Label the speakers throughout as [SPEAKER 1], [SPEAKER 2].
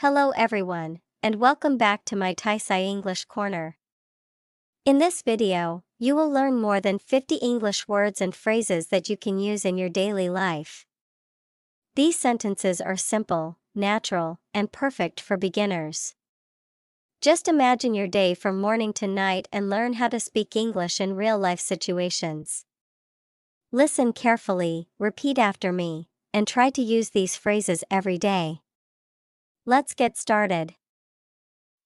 [SPEAKER 1] Hello everyone, and welcome back to my Tici Corner. In this video, you will learn more than 50 English words and phrases that you can use in your daily life. These sentences are simple, natural, and perfect for beginners. Just imagine your day from morning to night and learn how to speak English in real-life situations. Listen carefully, repeat after me, and try to use these phrases every day. Let's get started.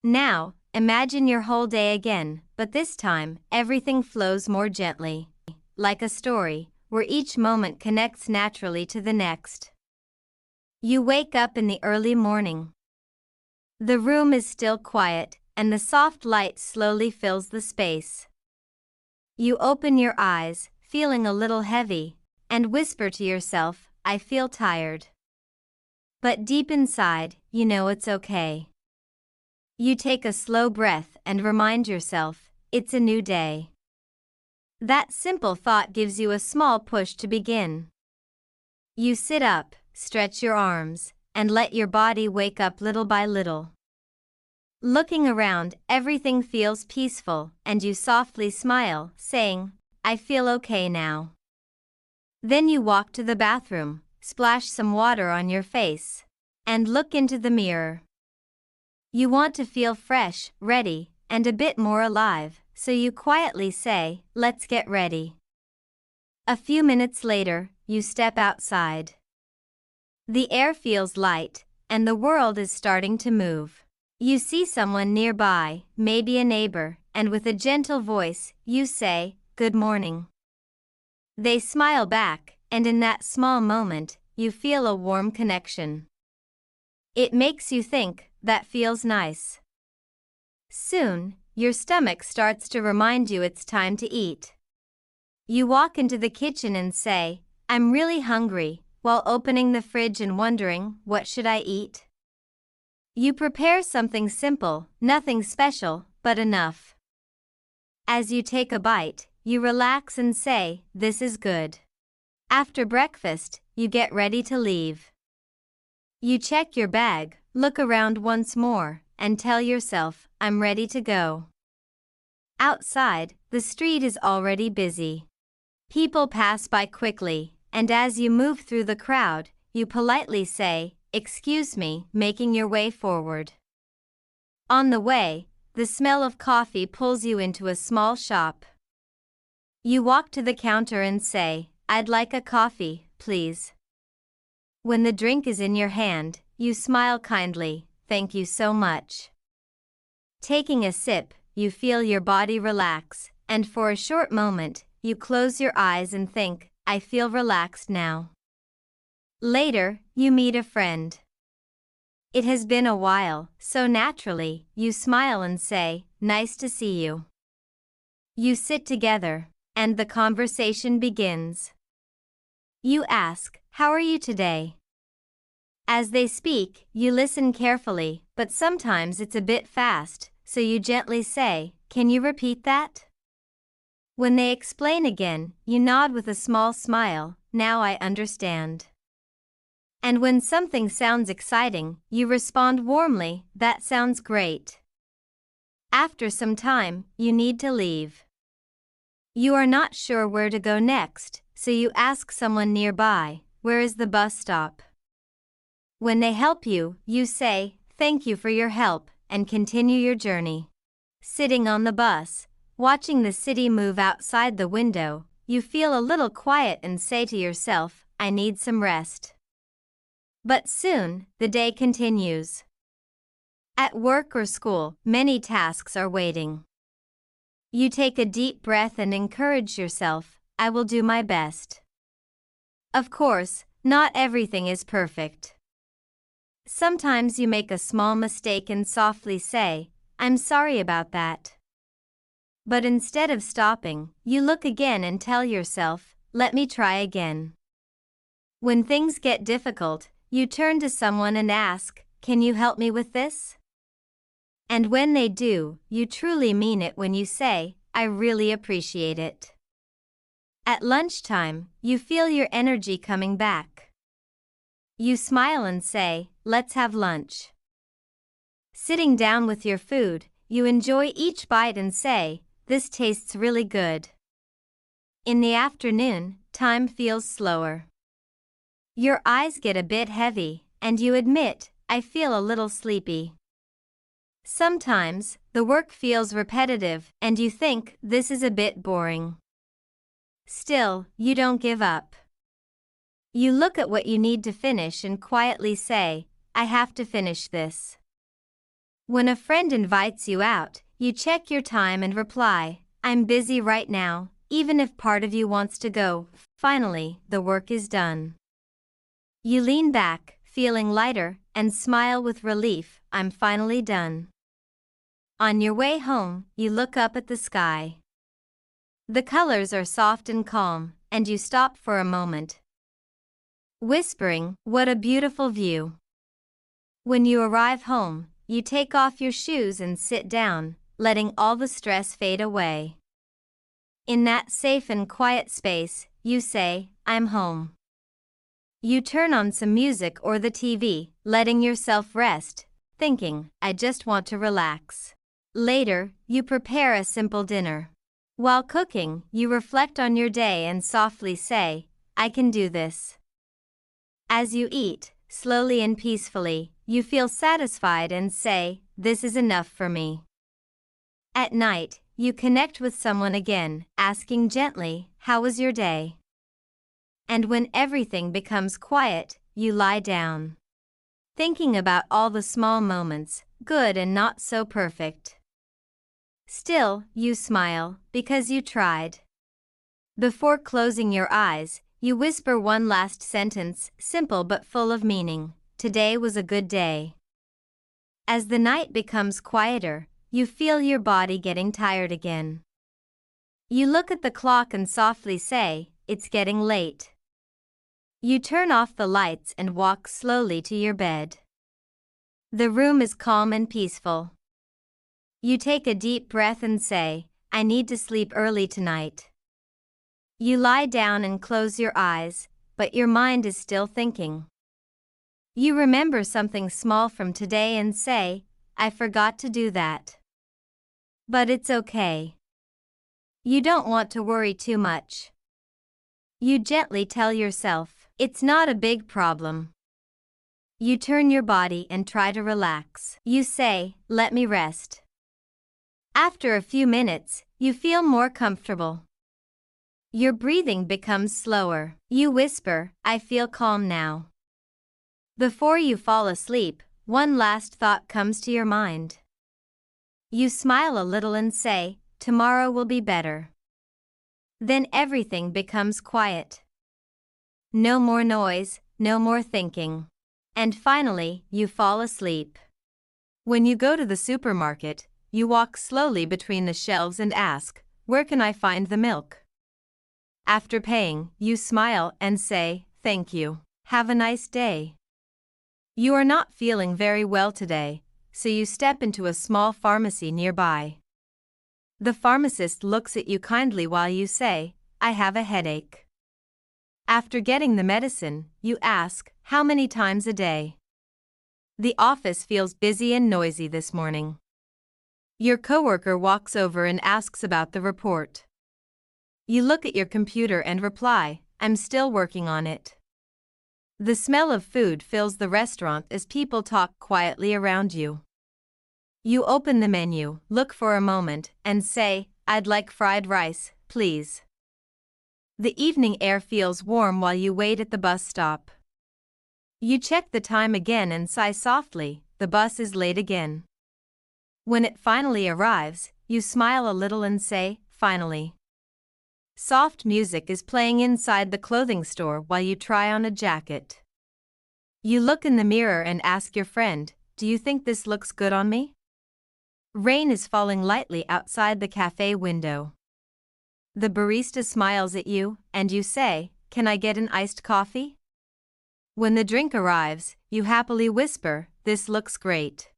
[SPEAKER 2] Now, imagine your whole day again, but this time, everything flows more gently. Like a story, where each moment connects naturally to the next. You wake up in the early morning. The room is still quiet, and the soft light slowly fills the space. You open your eyes, feeling a little heavy, and whisper to yourself, "I feel tired." But deep inside, you know it's okay. You take a slow breath and remind yourself, it's a new day. That simple thought gives you a small push to begin. You sit up, stretch your arms, and let your body wake up little by little. Looking around, everything feels peaceful, and you softly smile, saying, "I feel okay now." Then you walk to the bathroom, splash some water on your face, and look into the mirror. You want to feel fresh, ready, and a bit more alive, so you quietly say, "Let's get ready." A few minutes later, you step outside. The air feels light, and the world is starting to move. You see someone nearby, maybe a neighbor, and with a gentle voice, you say, "Good morning." They smile back, and in that small moment, you feel a warm connection. It makes you think, "That feels nice." Soon, your stomach starts to remind you it's time to eat. You walk into the kitchen and say, "I'm really hungry," while opening the fridge and wondering, "What should I eat?" You prepare something simple, nothing special, but enough. As you take a bite, you relax and say, "This is good." After breakfast, you get ready to leave. You check your bag, look around once more, and tell yourself, "I'm ready to go." Outside, the street is already busy. People pass by quickly, and as you move through the crowd, you politely say, "Excuse me," making your way forward. On the way, the smell of coffee pulls you into a small shop. You walk to the counter and say, "I'd like a coffee, please." When the drink is in your hand, you smile kindly, "Thank you so much." Taking a sip, you feel your body relax, and for a short moment, you close your eyes and think, "I feel relaxed now." Later, you meet a friend. It has been a while, so naturally, you smile and say, "Nice to see you." You sit together, and the conversation begins. You ask, "How are you today?" As they speak, you listen carefully, but sometimes it's a bit fast, so you gently say, "Can you repeat that?" When they explain again, you nod with a small smile, "Now I understand." And when something sounds exciting, you respond warmly, "That sounds great." After some time, you need to leave. You are not sure where to go next, so you ask someone nearby, "Where is the bus stop?" When they help you, you say, "Thank you for your help," and continue your journey. Sitting on the bus, watching the city move outside the window, you feel a little quiet and say to yourself, "I need some rest." But soon, the day continues. At work or school, many tasks are waiting. You take a deep breath and encourage yourself, "I will do my best." Of course, not everything is perfect. Sometimes you make a small mistake and softly say, "I'm sorry about that." But instead of stopping, you look again and tell yourself, "Let me try again." When things get difficult, you turn to someone and ask, "Can you help me with this?" And when they do, you truly mean it when you say, "I really appreciate it." At lunchtime, you feel your energy coming back. You smile and say, "Let's have lunch." Sitting down with your food, you enjoy each bite and say, "This tastes really good." In the afternoon, time feels slower. Your eyes get a bit heavy, and you admit, "I feel a little sleepy." Sometimes, the work feels repetitive, and you think, "This is a bit boring." Still, you don't give up. You look at what you need to finish and quietly say, "I have to finish this." When a friend invites you out, you check your time and reply, "I'm busy right now," even if part of you wants to go. Finally, the work is done. You lean back, feeling lighter, and smile with relief, "I'm finally done." On your way home, you look up at the sky. The colors are soft and calm, and you stop for a moment, whispering, "What a beautiful view." When you arrive home, you take off your shoes and sit down, letting all the stress fade away. In that safe and quiet space, you say, "I'm home." You turn on some music or the TV, letting yourself rest, thinking, "I just want to relax." Later, you prepare a simple dinner. While cooking, you reflect on your day and softly say, "I can do this." As you eat, slowly and peacefully, you feel satisfied and say, "This is enough for me." At night, you connect with someone again, asking gently, "How was your day?" And when everything becomes quiet, you lie down, thinking about all the small moments, good and not so perfect. Still, you smile, because you tried. Before closing your eyes, you whisper one last sentence, simple but full of meaning, "Today was a good day." As the night becomes quieter, you feel your body getting tired again. You look at the clock and softly say, "It's getting late." You turn off the lights and walk slowly to your bed. The room is calm and peaceful. You take a deep breath and say, "I need to sleep early tonight." You lie down and close your eyes, but your mind is still thinking. You remember something small from today and say, "I forgot to do that." But it's okay. You don't want to worry too much. You gently tell yourself, "It's not a big problem." You turn your body and try to relax. You say, "Let me rest." After a few minutes, you feel more comfortable. Your breathing becomes slower. You whisper, "I feel calm now." Before you fall asleep, one last thought comes to your mind. You smile a little and say, "Tomorrow will be better." Then everything becomes quiet. No more noise, no more thinking. And finally, you fall asleep. When you go to the supermarket, you walk slowly between the shelves and ask, "Where can I find the milk?" After paying, you smile and say, "Thank you. Have a nice day." You are not feeling very well today, so you step into a small pharmacy nearby. The pharmacist looks at you kindly while you say, "I have a headache." After getting the medicine, you ask, "How many times a day?" The office feels busy and noisy this morning. Your coworker walks over and asks about the report. You look at your computer and reply, "I'm still working on it." The smell of food fills the restaurant as people talk quietly around you. You open the menu, look for a moment, and say, "I'd like fried rice, please." The evening air feels warm while you wait at the bus stop. You check the time again and sigh softly, the bus is late again. When it finally arrives, you smile a little and say, "Finally." Soft music is playing inside the clothing store while you try on a jacket. You look in the mirror and ask your friend, "Do you think this looks good on me?" Rain is falling lightly outside the cafe window. The barista smiles at you, and you say, "Can I get an iced coffee?" When the drink arrives, you happily whisper, "This looks great."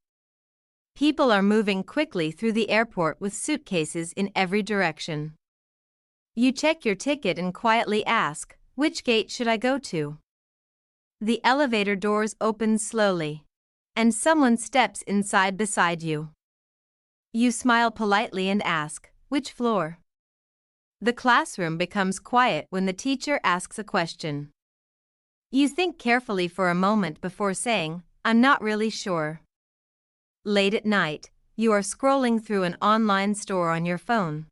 [SPEAKER 2] People are moving quickly through the airport with suitcases in every direction. You check your ticket and quietly ask, "Which gate should I go to?" The elevator doors open slowly. and someone steps inside beside you. You smile politely and ask, "Which floor?" The classroom becomes quiet when the teacher asks a question. You think carefully for a moment before saying, "I'm not really sure." Late at night, you are scrolling through an online store on your phone.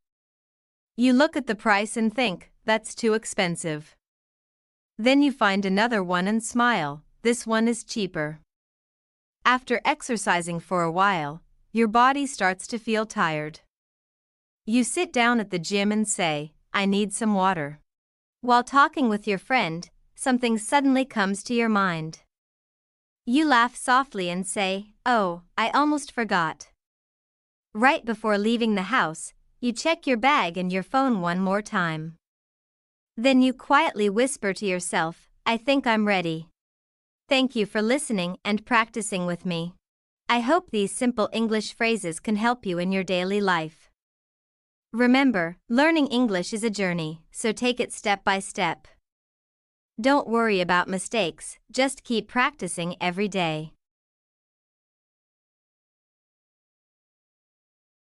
[SPEAKER 2] You look at the price and think, "That's too expensive." Then you find another one and smile, "This one is cheaper." After exercising for a while, your body starts to feel tired. You sit down at the gym and say, "I need some water." While talking with your friend, something suddenly comes to your mind. You laugh softly and say, "Oh, I almost forgot." Right before leaving the house, you check your bag and your phone one more time. Then you quietly whisper to yourself, "I think I'm ready." Thank you for listening and practicing with me. I hope these simple English phrases can help you in your daily life. Remember, learning English is a journey, so take it step by step. Don't worry about mistakes, just keep practicing every day.